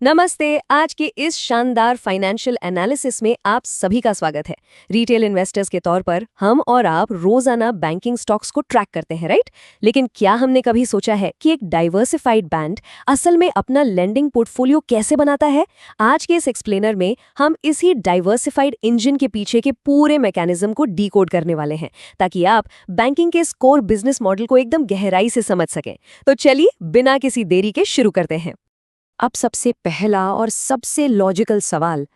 नमस्ते। आज के इस शानदार फाइनेंशियल एनालिसिस में आप सभी का स्वागत है। रिटेल इन्वेस्टर्स के तौर पर हम और आप रोजाना बैंकिंग स्टॉक्स को ट्रैक करते हैं, राइट? लेकिन क्या हमने कभी सोचा है कि एक डाइवर्सिफाइड बैंक असल में अपना लेंडिंग पोर्टफोलियो कैसे बनाता है? आज के इस एक्सप्लेनर में हम इसी डाइवर्सिफाइड इंजन के पीछे के पूरे मैकेनिज्म को डीकोड करने वाले हैं, ताकि आप बैंकिंग के स्कोर बिजनेस मॉडल को एकदम गहराई से समझ सकें। तो चलिए बिना किसी देरी के शुरू करते हैं। अब सबसे पहला और सबसे लॉजिकल सवाल,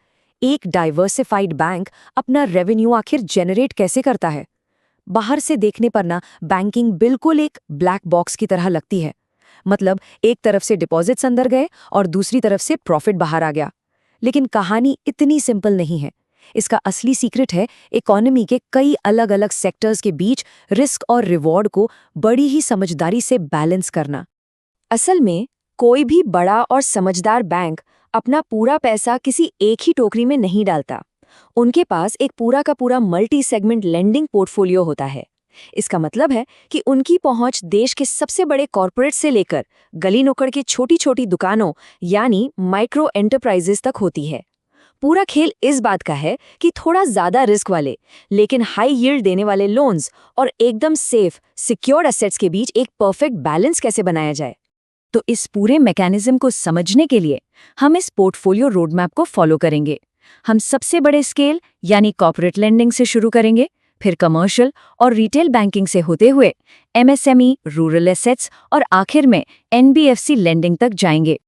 एक डाइवर्सिफाइड बैंक अपना रेवेन्यू आखिर जनरेट कैसे करता है? बाहर से देखने पर ना बैंकिंग बिल्कुल एक ब्लैक बॉक्स की तरह लगती है। मतलब एक तरफ से डिपॉजिट्स अंदर गए और दूसरी तरफ से प्रॉफिट बाहर आ गया। लेकिन कहानी इतनी सिंपल नहीं है। इसका असली सीक्रेट है इकोनॉमी के कई अलग अलग सेक्टर्स के बीच रिस्क और रिवॉर्ड को बड़ी ही समझदारी से बैलेंस करना। असल में कोई भी बड़ा और समझदार बैंक अपना पूरा पैसा किसी एक ही टोकरी में नहीं डालता। उनके पास एक पूरा का पूरा मल्टी सेगमेंट लेंडिंग पोर्टफोलियो होता है। इसका मतलब है कि उनकी पहुंच देश के सबसे बड़े कॉरपोरेट से लेकर गली नुक्कड़ की छोटी छोटी दुकानों यानी माइक्रो एंटरप्राइजेस तक होती है। पूरा खेल इस बात का है कि थोड़ा ज्यादा रिस्क वाले लेकिन हाई यील्ड देने वाले लोन्स और एकदम सेफ सिक्योर्ड एसेट्स के बीच एक परफेक्ट बैलेंस कैसे बनाया जाए। तो इस पूरे मैकेनिज्म को समझने के लिए हम इस पोर्टफोलियो रोडमैप को फॉलो करेंगे। हम सबसे बड़े स्केल यानी कॉर्पोरेट लेंडिंग से शुरू करेंगे, फिर कमर्शियल और रिटेल बैंकिंग से होते हुए एमएसएमई, रूरल एसेट्स और आखिर में एनबीएफसी लेंडिंग तक जाएंगे।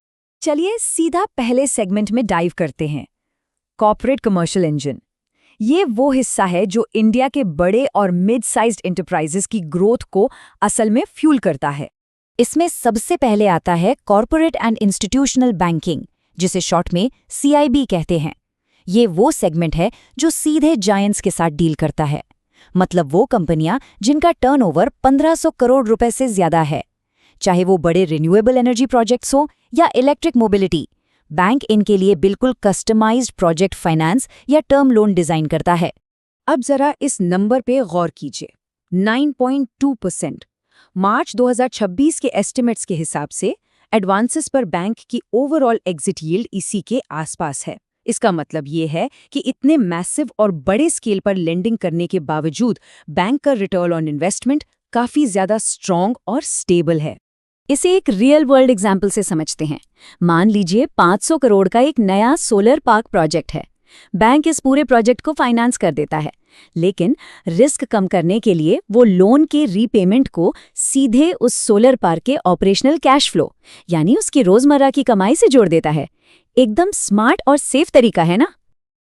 चलिए सीधा पहले सेगमेंट में डाइव करते हैं। Corporate commercial engine. ये वो हिस्सा है जो इंडिया के बड़े और मिड साइज्ड एंटरप्राइजेस की ग्रोथ को असल में फ्यूल करता है। इसमें सबसे पहले आता है कॉर्पोरेट एंड इंस्टीट्यूशनल बैंकिंग, जिसे शॉर्ट में सीआईबी कहते हैं। ये वो सेगमेंट है जो सीधे जायंट्स के साथ डील करता है। मतलब वो कंपनियां जिनका टर्नओवर 1500 करोड़ रुपए से ज्यादा है। चाहे वो बड़े रिन्यूएबल एनर्जी प्रोजेक्ट्स हो या इलेक्ट्रिक मोबिलिटी, बैंक इनके लिए बिल्कुल कस्टमाइज्ड प्रोजेक्ट फाइनेंस या टर्म लोन डिजाइन करता है। अब जरा इस नंबर पे गौर कीजिए, 9.2%। मार्च 2026 के एस्टिमेट्स के हिसाब से एडवांसेस पर बैंक की ओवरऑल एग्जिट यील्ड इसी के आसपास है। इसका मतलब ये है कि इतने मैसिव और बड़े स्केल पर लेंडिंग करने के बावजूद बैंक का रिटर्न ऑन इन्वेस्टमेंट काफी ज्यादा स्ट्रॉन्ग और स्टेबल है। इसे एक रियल वर्ल्ड एग्जाम्पल से समझते हैं। मान लीजिए 500 करोड़ का एक नया सोलर पार्क प्रोजेक्ट है। बैंक इस पूरे प्रोजेक्ट को फाइनेंस कर देता है, लेकिन रिस्क कम करने के लिए वो लोन के रीपेमेंट को सीधे उस सोलर पार्क के ऑपरेशनल कैश फ्लो यानी उसकी रोजमर्रा की कमाई से जोड़ देता है। एकदम स्मार्ट और सेफ तरीका है ना।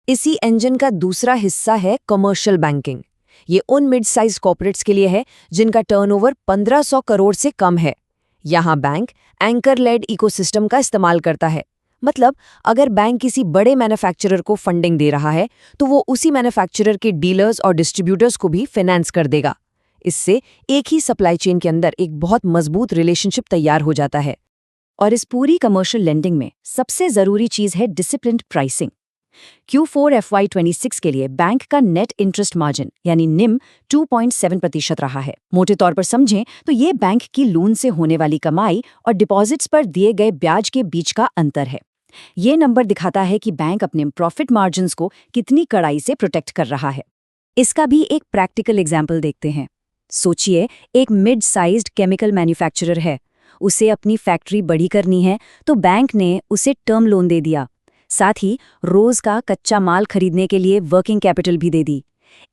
इसी इंजन का दूसरा हिस्सा है कमर्शियल बैंकिंग। ये उन मिड साइज कॉर्पोरेट्स के लिए है जिनका टर्नओवर 1500 करोड़ से कम है। यहाँ बैंक एंकर लेड इकोसिस्टम का इस्तेमाल करता है। मतलब अगर बैंक किसी बड़े मैन्युफैक्चरर को फंडिंग दे रहा है तो वो उसी मैन्युफैक्चरर के डीलर्स और डिस्ट्रीब्यूटर्स को भी फाइनेंस कर देगा। इससे एक ही सप्लाई चेन के अंदर एक बहुत मजबूत रिलेशनशिप तैयार हो जाता है। और इस पूरी कमर्शियल लेंडिंग में सबसे जरूरी चीज है डिसिप्लिन्ड प्राइसिंग। Q4 FY26 के लिए बैंक का नेट इंटरेस्ट मार्जिन यानी निम 2.7% रहा है। मोटे तौर पर समझें तो ये बैंक की लोन से होने वाली कमाई और डिपॉजिट्स पर दिए गए ब्याज के बीच का अंतर है। ये नंबर दिखाता है कि बैंक अपने प्रॉफिट मार्जिन्स को कितनी कड़ाई से प्रोटेक्ट कर रहा है। इसका भी एक प्रैक्टिकल एग्जाम्पल देखते हैं। सोचिए एक मिड साइज्ड केमिकल मैन्युफैक्चरर है। उसे अपनी फैक्ट्री बड़ी करनी है तो बैंक ने उसे टर्म लोन दे दिया, साथ ही रोज का कच्चा माल खरीदने के लिए वर्किंग कैपिटल भी दे दी।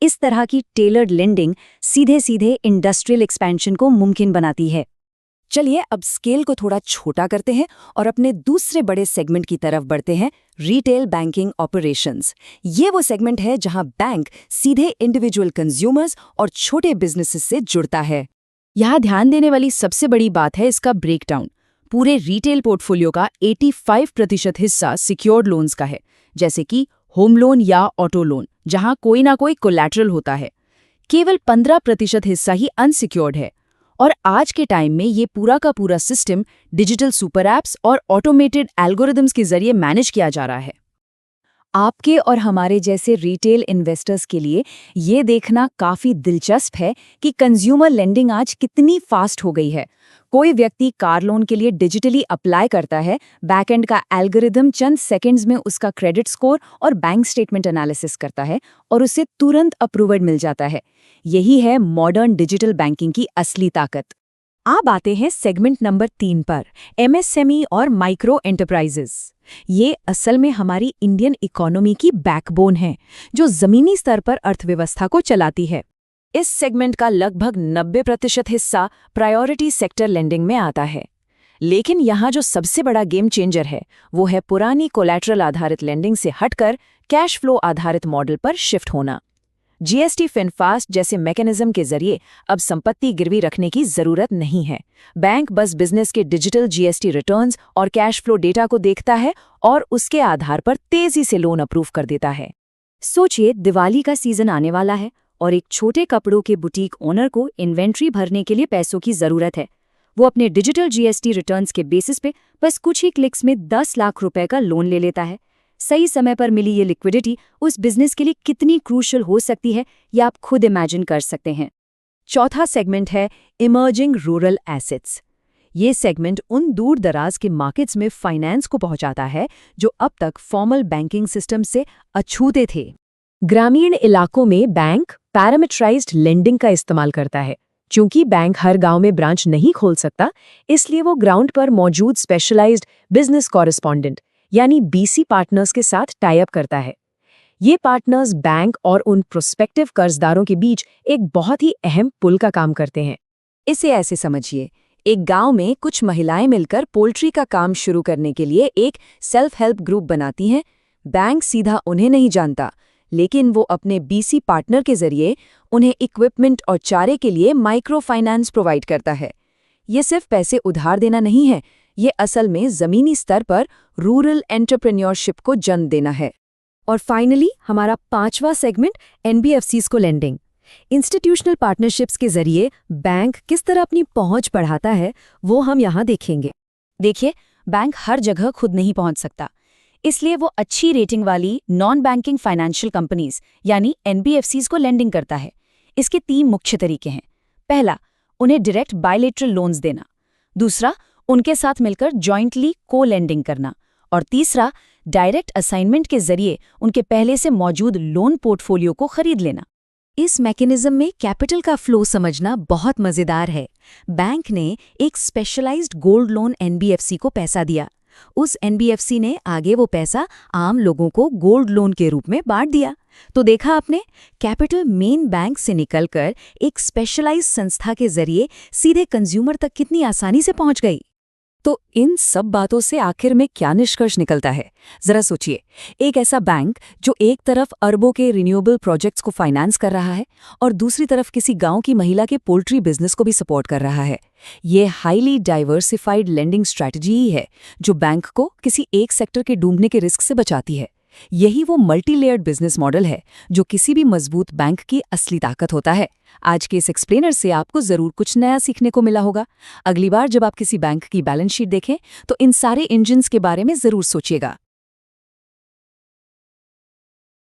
इस तरह की टेलर्ड लेंडिंग सीधे सीधे इंडस्ट्रियल एक्सपेंशन को मुमकिन बनाती है। चलिए अब स्केल को थोड़ा छोटा करते हैं और अपने दूसरे बड़े सेगमेंट की तरफ बढ़ते हैं, रिटेल बैंकिंग ऑपरेशंस। ये वो सेगमेंट है जहां बैंक सीधे इंडिविजुअल कंज्यूमर्स और छोटे बिजनेसेस से जुड़ता है। यहाँ ध्यान देने वाली सबसे बड़ी बात है इसका ब्रेकडाउन। पूरे रिटेल पोर्टफोलियो का 85% हिस्सा सिक्योर्ड लोन्स का है, जैसे कि होम लोन या ऑटो लोन, जहां कोई ना कोई कोलैटरल होता है। केवल 15% हिस्सा ही अनसिक्योर्ड है। और आज के टाइम में ये पूरा का पूरा सिस्टम डिजिटल सुपर ऐप्स और ऑटोमेटेड एल्गोरिदम्स के जरिए मैनेज किया जा रहा है। आपके और हमारे जैसे रिटेल इन्वेस्टर्स के लिए ये देखना काफी दिलचस्प है कि कंज्यूमर लेंडिंग आज कितनी फास्ट हो गई है। कोई व्यक्ति कार लोन के लिए डिजिटली अप्लाई करता है, बैकएंड का एल्गोरिदम चंद सेकंड्स में उसका क्रेडिट स्कोर और बैंक स्टेटमेंट एनालिसिस करता है और उसे तुरंत अप्रूवल मिल जाता है। यही है मॉडर्न डिजिटल बैंकिंग की असली ताकत। अब आते हैं सेगमेंट नंबर 3 पर, एमएसएमई और माइक्रो एंटरप्राइजेस। ये असल में हमारी इंडियन इकोनॉमी की बैकबोन है, जो जमीनी स्तर पर अर्थव्यवस्था को चलाती है। इस सेगमेंट का लगभग 90% हिस्सा प्रायोरिटी सेक्टर लेंडिंग में आता है। लेकिन यहाँ जो सबसे बड़ा गेम चेंजर है, वो है पुरानी कोलैटरल आधारित लेंडिंग से हटकर कैश फ्लो आधारित मॉडल पर शिफ्ट होना। जीएसटी फिनफास्ट जैसे मैकेनिज्म के जरिए अब संपत्ति गिरवी रखने की जरूरत नहीं है। बैंक बस बिजनेस के डिजिटल जीएसटी रिटर्न्स और कैश फ्लो डेटा को देखता है और उसके आधार पर तेजी से लोन अप्रूव कर देता है। सोचिए, दिवाली का सीजन आने वाला है और एक छोटे कपड़ों के बुटीक ओनर को इन्वेंट्री भरने के लिए पैसों की जरूरत है। वो अपने डिजिटल जीएसटी रिटर्न्स के बेसिस पे बस कुछ ही क्लिक्स में 10 लाख रुपए का लोन ले लेता है। सही समय पर मिली ये लिक्विडिटी उस बिजनेस के लिए कितनी क्रूशियल हो सकती है, ये आप खुद इमेजिन कर सकते हैं। चौथा सेगमेंट है इमर्जिंग रूरल एसेट्स। ये सेगमेंट उन दूर दराज के मार्केट्स में फाइनेंस को पहुंचाता है जो अब तक फॉर्मल बैंकिंग सिस्टम से अछूते थे। ग्रामीण इलाकों में बैंक पैरामीटराइज्ड लेंडिंग का इस्तेमाल करता है। चूंकि बैंक हर गांव में ब्रांच नहीं खोल सकता, इसलिए वो ग्राउंड पर मौजूद स्पेशलाइज्ड बिजनेस कॉरेस्पॉन्डेंट यानी बीसी पार्टनर्स के साथ टाई अप करता है। ये पार्टनर्स बैंक और उन प्रोस्पेक्टिव कर्जदारों के बीच एक बहुत ही अहम पुल का काम करते हैं। इसे ऐसे समझिए, एक गांव में कुछ महिलाएं मिलकर पोल्ट्री का काम शुरू करने के लिए एक सेल्फ हेल्प ग्रुप बनाती हैं। बैंक सीधा उन्हें नहीं जानता, लेकिन वो अपने बीसी पार्टनर के जरिए उन्हें इक्विपमेंट और चारे के लिए माइक्रो फाइनेंस प्रोवाइड करता है। ये सिर्फ पैसे उधार देना नहीं है, ये असल में जमीनी स्तर पर रूरल एंटरप्रेन्योरशिप को जन्म देना है। और फाइनली हमारा 5वां सेगमेंट एनबीएफसीज को लेंडिंग। इंस्टीट्यूशनल पार्टनरशिप्स के जरिए बैंक किस तरह अपनी पहुंच बढ़ाता है, वो हम यहाँ देखेंगे। देखिए, बैंक हर जगह खुद नहीं पहुंच सकता, इसलिए वो अच्छी रेटिंग वाली नॉन बैंकिंग फाइनेंशियल कंपनीज यानी एनबीएफसीज को लेंडिंग करता है। इसके 3 मुख्य तरीके हैं। पहला, उन्हें डायरेक्ट बायलेटरल लोन्स देना। दूसरा, उनके साथ मिलकर जॉइंटली को लेंडिंग करना। और तीसरा, डायरेक्ट असाइनमेंट के जरिए उनके पहले से मौजूद लोन पोर्टफोलियो को खरीद लेना। इस मैकेनिज्म में कैपिटल का फ्लो समझना बहुत मजेदार है। बैंक ने एक स्पेशलाइज्ड गोल्ड लोन एनबीएफसी को पैसा दिया। उस एनबीएफसी ने आगे वो पैसा आम लोगों को गोल्ड लोन के रूप में बांट दिया। तो देखा आपने, कैपिटल मेन बैंक से निकलकर एक स्पेशलाइज्ड संस्था के जरिए सीधे कंज्यूमर तक कितनी आसानी से पहुंच गई। तो इन सब बातों से आखिर में क्या निष्कर्ष निकलता है? जरा सोचिए, एक ऐसा बैंक जो एक तरफ अरबों के रिन्यूएबल प्रोजेक्ट्स को फाइनेंस कर रहा है और दूसरी तरफ किसी गांव की महिला के पोल्ट्री बिजनेस को भी सपोर्ट कर रहा है। ये हाईली डाइवर्सिफाइड लेंडिंग स्ट्रैटेजी ही है जो बैंक को किसी एक सेक्टर के डूबने के रिस्क से बचाती है। यही वो मल्टी लेयर्ड बिजनेस मॉडल है जो किसी भी मजबूत बैंक की असली ताकत होता है। आज के इस एक्सप्लेनर से आपको जरूर कुछ नया सीखने को मिला होगा। अगली बार जब आप किसी बैंक की बैलेंस शीट देखें तो इन सारे इंजन्स के बारे में जरूर सोचिएगा।